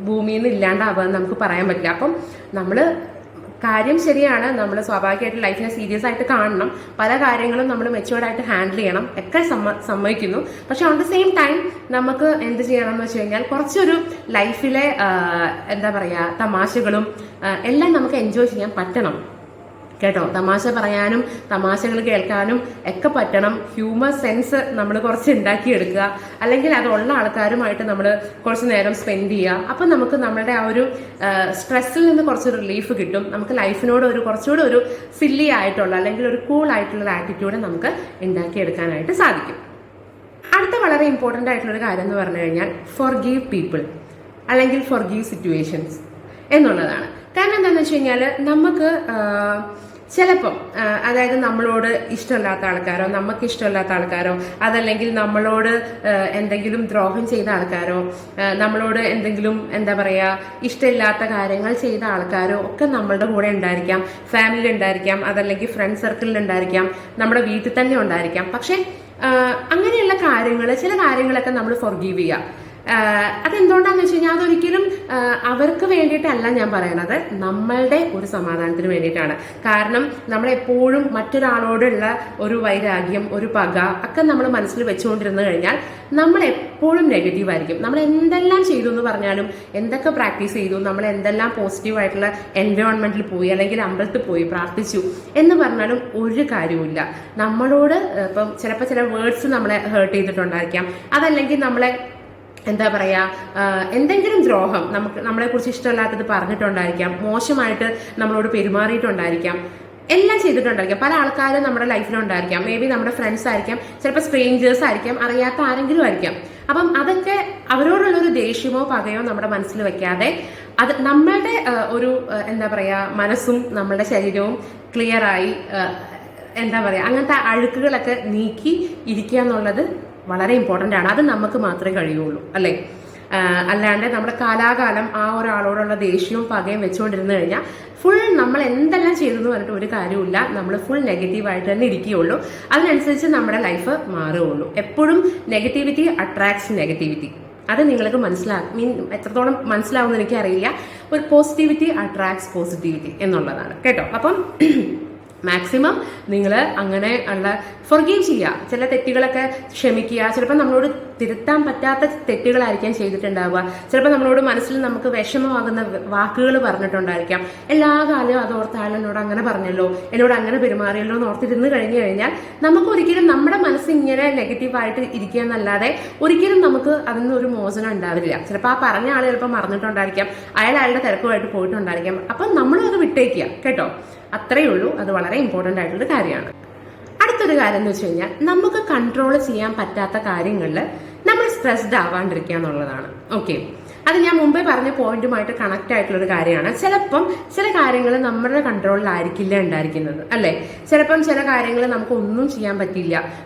ഭൂമിയിൽ നിന്ന് ഇല്ലാണ്ടാവുക നമുക്ക് പറയാൻ പറ്റില്ല. അപ്പം നമ്മൾ കാര്യം ശരിയാണ്, നമ്മൾ സ്വാഭാവികമായിട്ട് ലൈഫിനെ സീരിയസ് ആയിട്ട് കാണണം, പല കാര്യങ്ങളും നമ്മൾ മെച്ചുവേർഡ് ആയിട്ട് ഹാൻഡിൽ ചെയ്യണം, ഒക്കെ സമ്മതിക്കുന്നു. പക്ഷെ ഓൺ ദ സെയിം ടൈം നമുക്ക് എന്ത് ചെയ്യണം എന്ന് വെച്ച് കഴിഞ്ഞാൽ കുറച്ചൊരു ലൈഫിലെ എന്താ പറയുക തമാശകളും എല്ലാം നമുക്ക് എൻജോയ് ചെയ്യാൻ പറ്റണം കേട്ടോ. തമാശ പറയാനും തമാശകൾ കേൾക്കാനും ഒക്കെ പറ്റണം. ഹ്യൂമർ സെൻസ് നമ്മൾ കുറച്ച് ഉണ്ടാക്കിയെടുക്കുക, അല്ലെങ്കിൽ അതുള്ള ആൾക്കാരുമായിട്ട് നമ്മൾ കുറച്ച് നേരം സ്പെൻഡ് ചെയ്യുക. അപ്പം നമുക്ക് നമ്മളുടെ ആ ഒരു സ്ട്രെസ്സിൽ നിന്ന് കുറച്ച് റിലീഫ് കിട്ടും. നമുക്ക് ലൈഫിനോട് കുറച്ചുകൂടെ ഒരു സില്ലി ആയിട്ടുള്ള, അല്ലെങ്കിൽ ഒരു കൂൾ ആയിട്ടുള്ള ആറ്റിറ്റ്യൂഡ് നമുക്ക് ഉണ്ടാക്കിയെടുക്കാനായിട്ട് സാധിക്കും. അടുത്ത വളരെ ഇമ്പോർട്ടൻ്റ് ആയിട്ടുള്ളൊരു കാര്യം എന്ന് പറഞ്ഞു കഴിഞ്ഞാൽ ഫോർഗീവ് പീപ്പിൾ, അല്ലെങ്കിൽ ഫോർഗീവ് സിറ്റുവേഷൻസ് എന്നുള്ളതാണ്. കാരണം എന്താണെന്ന് വെച്ച് കഴിഞ്ഞാൽ നമുക്ക് ചിലപ്പം അതായത് നമ്മളോട് ഇഷ്ടമില്ലാത്ത ആൾക്കാരോ നമുക്ക് ഇഷ്ടമില്ലാത്ത ആൾക്കാരോ അതല്ലെങ്കിൽ നമ്മളോട് എന്തെങ്കിലും ദ്രോഹം ചെയ്ത ആൾക്കാരോ നമ്മളോട് എന്തെങ്കിലും എന്താ പറയാ ഇഷ്ടമില്ലാത്ത കാര്യങ്ങൾ ചെയ്ത ആൾക്കാരോ ഒക്കെ നമ്മളുടെ കൂടെ ഉണ്ടായിരിക്കാം, ഫാമിലി ഉണ്ടായിരിക്കാം, അതല്ലെങ്കിൽ ഫ്രണ്ട് സർക്കിളിൽ ഉണ്ടായിരിക്കാം, നമ്മുടെ വീട്ടിൽ തന്നെ ഉണ്ടായിരിക്കാം. പക്ഷെ അങ്ങനെയുള്ള കാര്യങ്ങൾ, ചില കാര്യങ്ങളൊക്കെ നമ്മൾ ഫൊർഗീവ് ചെയ്യുക. അതെന്തുകൊണ്ടാന്ന് വെച്ച് കഴിഞ്ഞാൽ അതൊരിക്കലും അവർക്ക് വേണ്ടിയിട്ടല്ല ഞാൻ പറയണത്, നമ്മളുടെ ഒരു സമാധാനത്തിന് വേണ്ടിയിട്ടാണ്. കാരണം നമ്മളെപ്പോഴും മറ്റൊരാളോടുള്ള ഒരു വൈരാഗ്യം, ഒരു പക ഒക്കെ നമ്മൾ മനസ്സിൽ വെച്ചുകൊണ്ടിരുന്നു കഴിഞ്ഞാൽ നമ്മൾ എപ്പോഴും നെഗറ്റീവ് ആയിരിക്കും. നമ്മൾ എന്തെല്ലാം ചെയ്തു എന്ന് പറഞ്ഞാലും, എന്തൊക്കെ പ്രാക്ടീസ് ചെയ്തു, നമ്മൾ എന്തെല്ലാം പോസിറ്റീവായിട്ടുള്ള എൻവയോൺമെന്റിൽ പോയി അല്ലെങ്കിൽ അമ്പലത്തിൽ പോയി പ്രാർത്ഥിച്ചു എന്ന് പറഞ്ഞാലും ഒരു കാര്യവുമില്ല. നമ്മളോട് ഇപ്പം ചിലപ്പോൾ ചില വേർഡ്സ് നമ്മളെ ഹേർട്ട് ചെയ്തിട്ടുണ്ടായിരിക്കാം, അതല്ലെങ്കിൽ നമ്മളെ എന്താ പറയാ എന്തെങ്കിലും ദ്രോഹം നമ്മളെ കുറിച്ച് ഇഷ്ടമല്ലാത്തത് പറഞ്ഞിട്ടുണ്ടായിരിക്കാം, മോശമായിട്ട് നമ്മളോട് പെരുമാറിയിട്ടുണ്ടായിരിക്കാം, എല്ലാം ചെയ്തിട്ടുണ്ടായിരിക്കാം. പല ആൾക്കാരും നമ്മുടെ ലൈഫിലുണ്ടായിരിക്കാം. മേ ബി നമ്മുടെ ഫ്രണ്ട്സ് ആയിരിക്കാം, ചിലപ്പോൾ സ്ട്രേഞ്ചേഴ്സ് ആയിരിക്കാം, അറിയാത്ത ആരെങ്കിലും ആയിരിക്കാം. അപ്പം അതൊക്കെ അവരോടുള്ളൊരു ദേഷ്യമോ പകയോ നമ്മുടെ മനസ്സിൽ വെക്കാതെ അത് നമ്മളുടെ ഒരു എന്താ പറയാ മനസ്സും നമ്മളുടെ ശരീരവും ക്ലിയറായി എന്താ പറയാ അങ്ങനത്തെ അഴുക്കുകളൊക്കെ നീക്കി ഇരിക്കുക എന്നുള്ളത് വളരെ ഇമ്പോർട്ടൻ്റ് ആണ്. അത് നമുക്ക് മാത്രമേ കഴിയുള്ളൂ, അല്ലേ? അല്ലാണ്ട് നമ്മുടെ കാലാകാലം ആ ഒരാളോടുള്ള ദേഷ്യവും പകയും വെച്ചുകൊണ്ടിരുന്നു കഴിഞ്ഞാൽ ഫുൾ നമ്മൾ എന്തെല്ലാം ചെയ്തെന്ന് പറഞ്ഞിട്ട് ഒരു കാര്യമില്ല. നമ്മൾ ഫുൾ നെഗറ്റീവായിട്ട് തന്നെ ഇരിക്കുകയുള്ളൂ. അതിനനുസരിച്ച് നമ്മുടെ ലൈഫ് മാറുകയുള്ളൂ. എപ്പോഴും നെഗറ്റിവിറ്റി അട്രാക്ട്സ് നെഗറ്റിവിറ്റി. അത് നിങ്ങൾക്ക് എത്രത്തോളം മനസ്സിലാവുമെന്ന് എനിക്കറിയില്ല. ഒരു പോസിറ്റിവിറ്റി അട്രാക്ട്സ് പോസിറ്റിവിറ്റി എന്നുള്ളതാണ് കേട്ടോ. അപ്പം മാക്സിമം നിങ്ങൾ അങ്ങനെ ഉള്ള ഫൊർഗീവ് ചെയ്യുക, ചില തെറ്റുകളൊക്കെ ക്ഷമിക്കുക. ചിലപ്പോൾ നമ്മളോട് തിരുത്താൻ പറ്റാത്ത തെറ്റുകളായിരിക്കാം ചെയ്തിട്ടുണ്ടാവുക. ചിലപ്പോൾ നമ്മളോട് മനസ്സിൽ നമുക്ക് വിഷമമാകുന്ന വാക്കുകൾ പറഞ്ഞിട്ടുണ്ടായിരിക്കാം. എല്ലാ കാലവും അത് ഓർത്താലും എന്നോട് അങ്ങനെ പറഞ്ഞല്ലോ, എന്നോട് അങ്ങനെ പെരുമാറിയല്ലോ എന്ന് ഓർത്തിരുന്ന് കഴിഞ്ഞു കഴിഞ്ഞാൽ നമുക്ക് ഒരിക്കലും നമ്മുടെ മനസ്സ് ഇങ്ങനെ നെഗറ്റീവായിട്ട് ഇരിക്കുക എന്നല്ലാതെ ഒരിക്കലും നമുക്ക് അതിന് ഒരു മോചനം ഉണ്ടാവില്ല. ചിലപ്പോൾ ആ പറഞ്ഞ ആൾ ചിലപ്പോൾ മറന്നിട്ടുണ്ടായിരിക്കാം, അയാളുടെ തിരക്കുമായിട്ട് പോയിട്ടുണ്ടായിരിക്കാം. അപ്പം നമ്മളും അത് വിട്ടേക്കുക കേട്ടോ. അത്രയേ ഉള്ളൂ. അത് വളരെ ഇമ്പോർട്ടൻ്റ് ആയിട്ടുള്ള കാര്യമാണ്. അടുത്തൊരു കാര്യം എന്ന് വെച്ച് കഴിഞ്ഞാൽ നമുക്ക് കൺട്രോൾ ചെയ്യാൻ പറ്റാത്ത കാര്യങ്ങളിൽ നമ്മൾ സ്ട്രെസ്ഡ് ആവാണ്ടിരിക്കുക എന്നുള്ളതാണ്. ഓക്കെ, അത് ഞാൻ മുമ്പേ പറഞ്ഞ പോയിന്റുമായിട്ട് കണക്ട് ആയിട്ടുള്ളൊരു കാര്യമാണ്. ചിലപ്പം ചില കാര്യങ്ങൾ നമ്മുടെ കൺട്രോളിലായിരിക്കില്ല ഉണ്ടായിരിക്കുന്നത്, അല്ലേ? ചിലപ്പം ചില കാര്യങ്ങൾ നമുക്ക് ഒന്നും ചെയ്യാൻ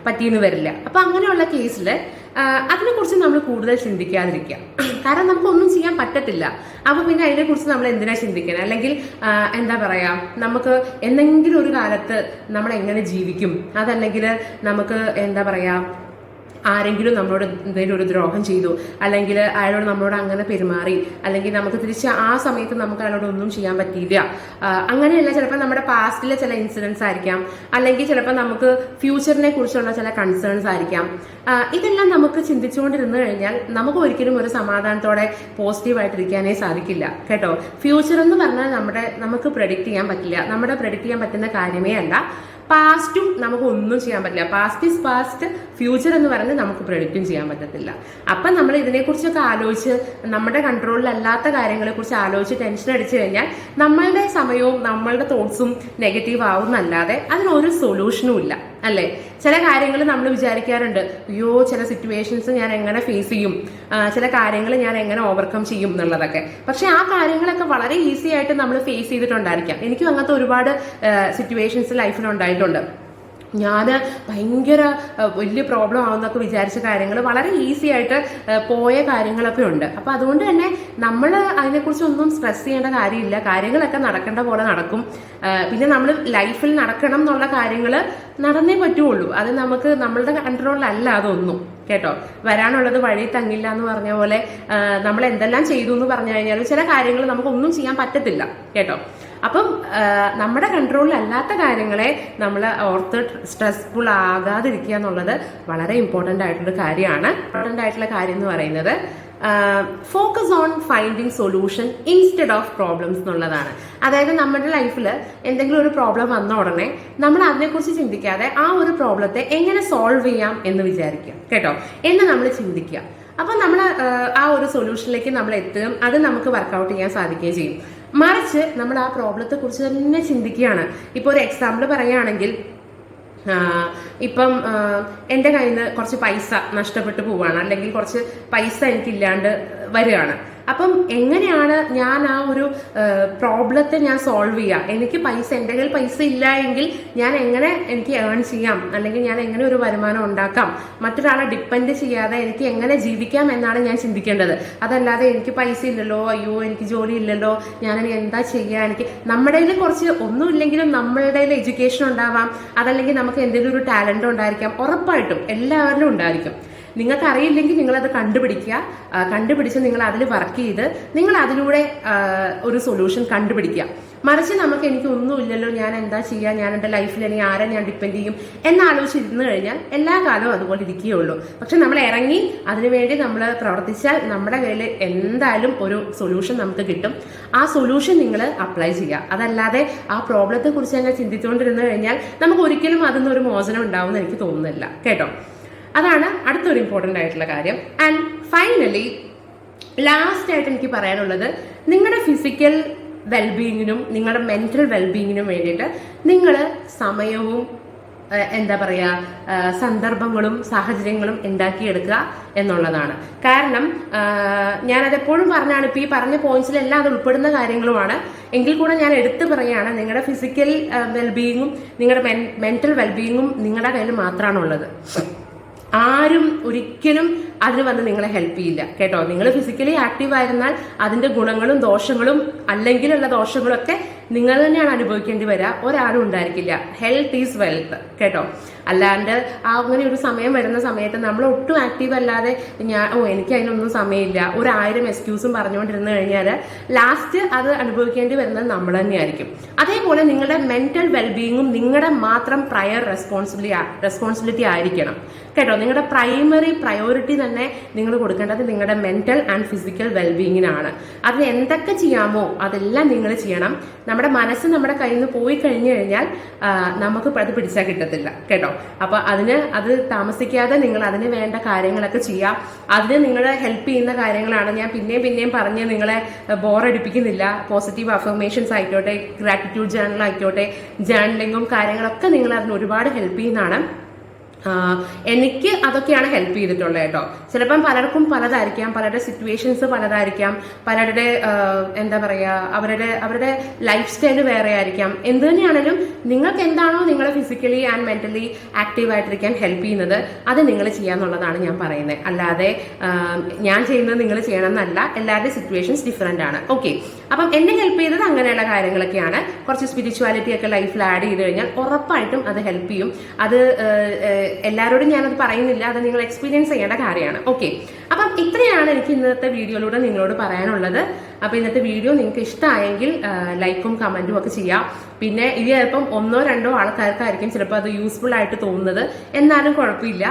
പറ്റിയെന്ന് വരില്ല. അപ്പൊ അങ്ങനെയുള്ള കേസിൽ അതിനെക്കുറിച്ച് നമ്മൾ കൂടുതൽ ചിന്തിക്കാതിരിക്കുക. കാരണം നമുക്കൊന്നും ചെയ്യാൻ പറ്റത്തില്ല. അപ്പൊ പിന്നെ അതിനെക്കുറിച്ച് നമ്മൾ എന്തിനാ ചിന്തിക്കണം? അല്ലെങ്കിൽ എന്താ പറയാ, നമുക്ക് എന്തെങ്കിലും ഒരു കാലത്ത് നമ്മൾ എങ്ങനെ ജീവിക്കും, അതല്ലെങ്കിൽ നമുക്ക് എന്താ പറയാ ആരെങ്കിലും നമ്മളോട് എന്തെങ്കിലും ഒരു ദ്രോഹം ചെയ്തു, അല്ലെങ്കിൽ അയാളോട് നമ്മളോട് അങ്ങനെ പെരുമാറി, അല്ലെങ്കിൽ നമുക്ക് തിരിച്ച് ആ സമയത്ത് നമുക്ക് അയാളോട് ഒന്നും ചെയ്യാൻ പറ്റിയില്ല, അങ്ങനെയല്ല. ചിലപ്പോൾ നമ്മുടെ പാസ്റ്റിലെ ചില ഇൻസിഡൻസ് ആയിരിക്കാം, അല്ലെങ്കിൽ ചിലപ്പോൾ നമുക്ക് ഫ്യൂച്ചറിനെ കുറിച്ചുള്ള ചില കൺസേൺസ് ആയിരിക്കാം. ഇതെല്ലാം നമുക്ക് ചിന്തിച്ചുകൊണ്ടിരുന്നു കഴിഞ്ഞാൽ നമുക്ക് ഒരിക്കലും ഒരു സമാധാനത്തോടെ പോസിറ്റീവായിട്ടിരിക്കാനേ സാധിക്കില്ല കേട്ടോ. ഫ്യൂച്ചർ എന്ന് പറഞ്ഞാൽ നമുക്ക് പ്രെഡിക്റ്റ് ചെയ്യാൻ പറ്റില്ല. നമ്മുടെ പ്രെഡിക്റ്റ് ചെയ്യാൻ പറ്റുന്ന കാര്യമേ അല്ല. പാസ്റ്റും നമുക്ക് ഒന്നും ചെയ്യാൻ പറ്റില്ല. പാസ്റ്റ് ഈസ് പാസ്റ്റ്, ഫ്യൂച്ചർ എന്ന് പറഞ്ഞ് നമുക്ക് പ്രെഡിക്റ്റും ചെയ്യാൻ പറ്റത്തില്ല. അപ്പം നമ്മൾ ഇതിനെക്കുറിച്ചൊക്കെ ആലോചിച്ച് നമ്മുടെ കൺട്രോളിലല്ലാത്ത കാര്യങ്ങളെ കുറിച്ച് ആലോചിച്ച് ടെൻഷൻ അടിച്ചു കഴിഞ്ഞാൽ നമ്മളുടെ സമയവും നമ്മളുടെ തോട്ട്സും നെഗറ്റീവ് ആവുന്നല്ലാതെ അതിനൊരു സൊല്യൂഷനും ഇല്ല, അല്ലേ? ചില കാര്യങ്ങൾ നമ്മൾ വിചാരിക്കാറുണ്ട്, അയ്യോ ചില സിറ്റുവേഷൻസ് ഞാൻ എങ്ങനെ ഫേസ് ചെയ്യും, ചില കാര്യങ്ങൾ ഞാൻ എങ്ങനെ ഓവർകം ചെയ്യും എന്നുള്ളതൊക്കെ. പക്ഷെ ആ കാര്യങ്ങളൊക്കെ വളരെ ഈസി ആയിട്ട് നമ്മൾ ഫേസ് ചെയ്തിട്ടുണ്ടായിരിക്കാം. എനിക്കും അങ്ങനത്തെ ഒരുപാട് സിറ്റുവേഷൻസ് ലൈഫിലുണ്ടായിട്ടുണ്ട്. ഞാൻ ഭയങ്കര വലിയ പ്രോബ്ലം ആവുന്നൊക്കെ വിചാരിച്ച കാര്യങ്ങൾ വളരെ ഈസി ആയിട്ട് പോയ കാര്യങ്ങളൊക്കെ ഉണ്ട്. അപ്പം അതുകൊണ്ട് തന്നെ നമ്മൾ അതിനെക്കുറിച്ച് ഒന്നും സ്ട്രെസ് ചെയ്യേണ്ട കാര്യമില്ല. കാര്യങ്ങളൊക്കെ നടക്കേണ്ട പോലെ നടക്കും. പിന്നെ നമ്മൾ ലൈഫിൽ നടക്കണം എന്നുള്ള കാര്യങ്ങൾ നടന്നേ പറ്റുള്ളൂ. അത് നമുക്ക് നമ്മളുടെ കൺട്രോളിലല്ല അതൊന്നും കേട്ടോ. വരാനുള്ളത് വഴി തങ്ങില്ല എന്ന് പറഞ്ഞ പോലെ നമ്മൾ എന്തെല്ലാം ചെയ്തു എന്ന് പറഞ്ഞു കഴിഞ്ഞാൽ ചില കാര്യങ്ങൾ നമുക്കൊന്നും ചെയ്യാൻ പറ്റത്തില്ല കേട്ടോ. അപ്പം നമ്മുടെ കൺട്രോളിലല്ലാത്ത കാര്യങ്ങളെ നമ്മൾ ഓർത്ത് സ്ട്രെസ്ഫുൾ ആകാതിരിക്കുക എന്നുള്ളത് വളരെ ഇമ്പോർട്ടൻ്റ് ആയിട്ടുള്ള കാര്യമാണ്. ഇമ്പോർട്ടൻ്റ് ആയിട്ടുള്ള കാര്യം എന്ന് പറയുന്നത് focus on finding solution instead of problems എന്നുള്ളതാണ്. അതായത് നമ്മുടെ ലൈഫിൽ എന്തെങ്കിലും ഒരു പ്രോബ്ലം വന്ന ഉടനെ നമ്മൾ അതിനെക്കുറിച്ച് ചിന്തിക്കാതെ ആ ഒരു പ്രോബ്ലത്തെ എങ്ങനെ സോൾവ് ചെയ്യാം എന്ന് വിചാരിക്കുക കേട്ടോ, എന്ന് നമ്മൾ ചിന്തിക്കുക. അപ്പം നമ്മൾ ആ ഒരു സൊല്യൂഷനിലേക്ക് നമ്മൾ എത്തുകയും അത് നമുക്ക് വർക്കൗട്ട് ചെയ്യാൻ സാധിക്കുകയും ചെയ്യും. മറിച്ച് നമ്മൾ ആ പ്രോബ്ലത്തെ കുറിച്ച് തന്നെ ചിന്തിക്കുകയാണ്. ഇപ്പോൾ ഒരു എക്സാമ്പിൾ പറയുകയാണെങ്കിൽ, ഇപ്പം എൻ്റെ കയ്യിൽ നിന്ന് കുറച്ച് പൈസ നഷ്ടപ്പെട്ടു പോവുകയാണ്, അല്ലെങ്കിൽ കുറച്ച് പൈസ എനിക്കില്ലാണ്ട് വരികയാണ്. അപ്പം എങ്ങനെയാണ് ഞാൻ ആ ഒരു പ്രോബ്ലത്തെ ഞാൻ സോൾവ് ചെയ്യുക? എനിക്ക് പൈസ, എൻ്റെ കയ്യിൽ പൈസ ഇല്ല എങ്കിൽ ഞാൻ എങ്ങനെ എനിക്ക് ഏൺ ചെയ്യാം, അല്ലെങ്കിൽ ഞാൻ എങ്ങനെ ഒരു വരുമാനം ഉണ്ടാക്കാം, മറ്റൊരാളെ ഡിപ്പെൻഡ് ചെയ്യാതെ എനിക്ക് എങ്ങനെ ജീവിക്കാം എന്നാണ് ഞാൻ ചിന്തിക്കേണ്ടത്. അതല്ലാതെ എനിക്ക് പൈസ ഇല്ലല്ലോ, അയ്യോ എനിക്ക് ജോലി ഇല്ലല്ലോ, ഞാനിനി എന്താ ചെയ്യുക, എനിക്ക് നമ്മുടെ കയ്യിൽ കുറച്ച് ഒന്നുമില്ലെങ്കിലും നമ്മളുടെ എഡ്യൂക്കേഷൻ ഉണ്ടാവാം, അതല്ലെങ്കിൽ നമുക്ക് എന്തെങ്കിലും ഒരു ടാലന്റ് ഉണ്ടായിരിക്കാം, ഉറപ്പായിട്ടും എല്ലാവരിലും ഉണ്ടായിരിക്കും. നിങ്ങൾക്ക് അറിയില്ലെങ്കിൽ നിങ്ങളത് കണ്ടുപിടിച്ച് നിങ്ങൾ അതിൽ വർക്ക് ചെയ്ത് നിങ്ങൾ അതിലൂടെ ഒരു സൊല്യൂഷൻ കണ്ടുപിടിക്കുക. മറിച്ച് എനിക്ക് ഒന്നുമില്ലല്ലോ, ഞാൻ എന്താ ചെയ്യുക, ഞാൻ എൻ്റെ ലൈഫിൽ ഇനി ആരെ ഞാൻ ഡിപ്പെൻഡ് ചെയ്യും എന്നാലോചിച്ചിരുന്നു കഴിഞ്ഞാൽ എല്ലാ കാലവും അതുപോലെ ഇരിക്കുകയുള്ളൂ. പക്ഷെ നമ്മൾ ഇറങ്ങി അതിനുവേണ്ടി നമ്മൾ പ്രവർത്തിച്ചാൽ നമ്മുടെ കയ്യിൽ എന്തായാലും ഒരു സൊല്യൂഷൻ നമുക്ക് കിട്ടും. ആ സൊല്യൂഷൻ നിങ്ങൾ അപ്ലൈ ചെയ്യുക. അതല്ലാതെ ആ പ്രോബ്ലത്തെ കുറിച്ച് തന്നെ ചിന്തിച്ചുകൊണ്ടിരുന്നു കഴിഞ്ഞാൽ നമുക്ക് ഒരിക്കലും അതിൽ ഒരു മോചനം ഉണ്ടാവുമെന്ന് എനിക്ക് തോന്നുന്നില്ല കേട്ടോ. അതാണ് അടുത്തൊരു ഇമ്പോർട്ടൻ്റ് ആയിട്ടുള്ള കാര്യം. ആൻഡ് ഫൈനലി ലാസ്റ്റ് ആയിട്ട് എനിക്ക് പറയാനുള്ളത്, നിങ്ങളുടെ ഫിസിക്കൽ വെൽബീയിങ്ങിനും നിങ്ങളുടെ മെന്റൽ വെൽബീയിങ്ങിനും വേണ്ടിയിട്ട് നിങ്ങൾ സമയവും എന്താ പറയുക സന്ദർഭങ്ങളും സാഹചര്യങ്ങളും ഉണ്ടാക്കിയെടുക്കുക എന്നുള്ളതാണ്. കാരണം ഞാനതെപ്പോഴും പറഞ്ഞാണ്, ഇപ്പം ഈ പറഞ്ഞ പോയിന്റ്സിലെല്ലാം അത് ഉൾപ്പെടുന്ന കാര്യങ്ങളുമാണ്. എങ്കിൽ കൂടെ ഞാൻ എടുത്തു പറയുകയാണ്, നിങ്ങളുടെ ഫിസിക്കൽ വെൽബീയിങ്ങും നിങ്ങളുടെ മെന്റൽ വെൽബീയിങ്ങും നിങ്ങളുടെ കയ്യിൽ മാത്രമാണുള്ളത്. ആരും ഒരിക്കലും അതിന് വന്ന് നിങ്ങളെ ഹെൽപ്പ് ചെയ്യില്ല കേട്ടോ. നിങ്ങൾ ഫിസിക്കലി ആക്റ്റീവ് ആയിരുന്നാൽ അതിന്റെ ഗുണങ്ങളും ദോഷങ്ങളും അല്ലെങ്കിലുള്ള ദോഷങ്ങളും ഒക്കെ നിങ്ങൾ തന്നെയാണ് അനുഭവിക്കേണ്ടി വരിക, ഒരാളും ഉണ്ടായിരിക്കില്ല. ഹെൽത്ത് ഈസ് വെൽത്ത് കേട്ടോ. അല്ലാണ്ട് അങ്ങനെ ഒരു സമയം വരുന്ന സമയത്ത് നമ്മൾ ഒട്ടും ആക്റ്റീവ് അല്ലാതെ എനിക്ക് അതിനൊന്നും സമയമില്ല 1000 എക്സ്ക്യൂസും പറഞ്ഞുകൊണ്ടിരുന്നു കഴിഞ്ഞാൽ ലാസ്റ്റ് അത് അനുഭവിക്കേണ്ടി വരുന്നത് നമ്മൾ തന്നെയായിരിക്കും. അതേപോലെ നിങ്ങളുടെ മെന്റൽ വെൽബീയിങ്ങും നിങ്ങളുടെ മാത്രം പ്രയർ റെസ്പോൺസിബിലിറ്റി ആയിരിക്കണം കേട്ടോ. നിങ്ങളുടെ പ്രൈമറി പ്രയോറിറ്റി തന്നെ നിങ്ങൾ കൊടുക്കേണ്ടത് നിങ്ങളുടെ മെന്റൽ ആൻഡ് ഫിസിക്കൽ വെൽബീയിങ്ങിനാണ്. അതിന് എന്തൊക്കെ ചെയ്യാമോ അതെല്ലാം നിങ്ങൾ ചെയ്യണം. നമ്മുടെ മനസ്സ് നമ്മുടെ കയ്യിൽ നിന്ന് പോയി കഴിഞ്ഞു കഴിഞ്ഞാൽ നമുക്ക് അത് പിടിച്ചാൽ കിട്ടത്തില്ല കേട്ടോ. അപ്പൊ അത് താമസിക്കാതെ നിങ്ങൾ അതിന് വേണ്ട കാര്യങ്ങളൊക്കെ ചെയ്യാം. അതിന് നിങ്ങളെ ഹെൽപ്പ് ചെയ്യുന്ന കാര്യങ്ങളാണ് ഞാൻ പിന്നെയും പറഞ്ഞ് നിങ്ങളെ ബോറടിപ്പിക്കുന്നില്ല. പോസിറ്റീവ് അഫർമേഷൻസ് ആയിക്കോട്ടെ, ഗ്രാറ്റിറ്റ്യൂഡ് ജേർണൽ ആയിക്കോട്ടെ, ജേർണലിങ്ങും കാര്യങ്ങളൊക്കെ നിങ്ങൾ അതിന് ഒരുപാട് ഹെൽപ്പ് ചെയ്യുന്നതാണ്. എനിക്ക് അതൊക്കെയാണ് ഹെൽപ്പ് ചെയ്തിട്ടുള്ളത് കേട്ടോ. ചിലപ്പം പലർക്കും പലതായിരിക്കാം, പലരുടെ സിറ്റുവേഷൻസ് പലതായിരിക്കാം, പലരുടെ എന്താ പറയുക അവരുടെ ലൈഫ് സ്റ്റൈല് വേറെ ആയിരിക്കാം. എന്ത് തന്നെയാണെങ്കിലും നിങ്ങൾക്ക് എന്താണോ നിങ്ങളെ ഫിസിക്കലി ആൻഡ് മെന്റലി ആക്റ്റീവ് ആയിട്ടിരിക്കാൻ ഹെൽപ്പ് ചെയ്യുന്നത് അത് നിങ്ങൾ ചെയ്യാന്നുള്ളതാണ് ഞാൻ പറയുന്നത്. അല്ലാതെ ഞാൻ ചെയ്യുന്നത് നിങ്ങൾ ചെയ്യണം എന്നല്ല. എല്ലാവരുടെയും സിറ്റുവേഷൻസ് ഡിഫറെന്റ് ആണ്. ഓക്കെ, അപ്പം എന്നെ ഹെൽപ്പ് ചെയ്തത് അങ്ങനെയുള്ള കാര്യങ്ങളൊക്കെയാണ്. കുറച്ച് സ്പിരിച്വാലിറ്റി ഒക്കെ ലൈഫിൽ ആഡ് ചെയ്ത് കഴിഞ്ഞാൽ ഉറപ്പായിട്ടും അത് ഹെൽപ്പ് ചെയ്യും. അത് എല്ലാവരോടും ഞാനത് പറയുന്നില്ല, അത് നിങ്ങൾ എക്സ്പീരിയൻസ് ചെയ്യേണ്ട കാര്യമാണ്. ഓക്കെ, അപ്പം ഇത്രയാണ് എനിക്ക് ഇന്നത്തെ വീഡിയോയിലൂടെ നിങ്ങളോട് പറയാനുള്ളത്. അപ്പൊ ഇന്നത്തെ വീഡിയോ നിങ്ങൾക്ക് ഇഷ്ടമായെങ്കിൽ ലൈക്കും കമന്റും ഒക്കെ ചെയ്യാം. പിന്നെ ഇത് ചിലപ്പം 1-2 ആൾക്കാർക്കായിരിക്കും ചിലപ്പോൾ അത് യൂസ്ഫുൾ ആയിട്ട് തോന്നുന്നത്, എന്നാലും കുഴപ്പമില്ല.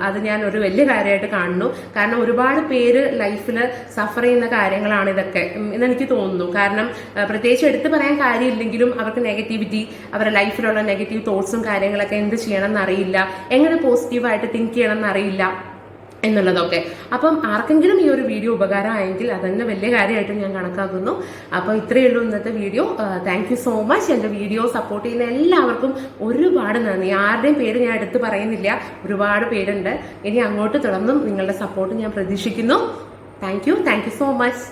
അത് ഞാൻ ഒരു വലിയ കാര്യമായിട്ട് കാണുന്നു. കാരണം ഒരുപാട് പേര് ലൈഫിൽ സഫർ ചെയ്യുന്ന കാര്യങ്ങളാണ് ഇതൊക്കെ എന്നെനിക്ക് തോന്നുന്നു. കാരണം പ്രത്യേകിച്ച് എടുത്തു പറയാൻ കാര്യമില്ലെങ്കിലും അവർക്ക് നെഗറ്റിവിറ്റി, അവരുടെ ലൈഫിലുള്ള നെഗറ്റീവ് തോട്ട്സും കാര്യങ്ങളൊക്കെ എന്ത് ചെയ്യണം എന്നറിയില്ല, എങ്ങനെ പോസിറ്റീവായിട്ട് തിങ്ക് ചെയ്യണം എന്നറിയില്ല എന്നുള്ളതൊക്കെ. അപ്പം ആർക്കെങ്കിലും ഈ ഒരു വീഡിയോ ഉപകാരമായെങ്കിൽ അതന്നെ വലിയ കാര്യമായിട്ട് ഞാൻ കണക്കാക്കുന്നു. അപ്പോൾ ഇത്രയേ ഉള്ളൂ ഇന്നത്തെ video. Thank you so much. എൻ്റെ വീഡിയോ സപ്പോർട്ട് ചെയ്യുന്ന എല്ലാവർക്കും ഒരുപാട് നന്ദി. ആരുടെയും പേര് ഞാൻ എടുത്ത് പറയുന്നില്ല, ഒരുപാട് പേരുണ്ട്. ഇനി അങ്ങോട്ട് തുടർന്നും നിങ്ങളുടെ സപ്പോർട്ട് ഞാൻ പ്രതീക്ഷിക്കുന്നു. Thank you so much.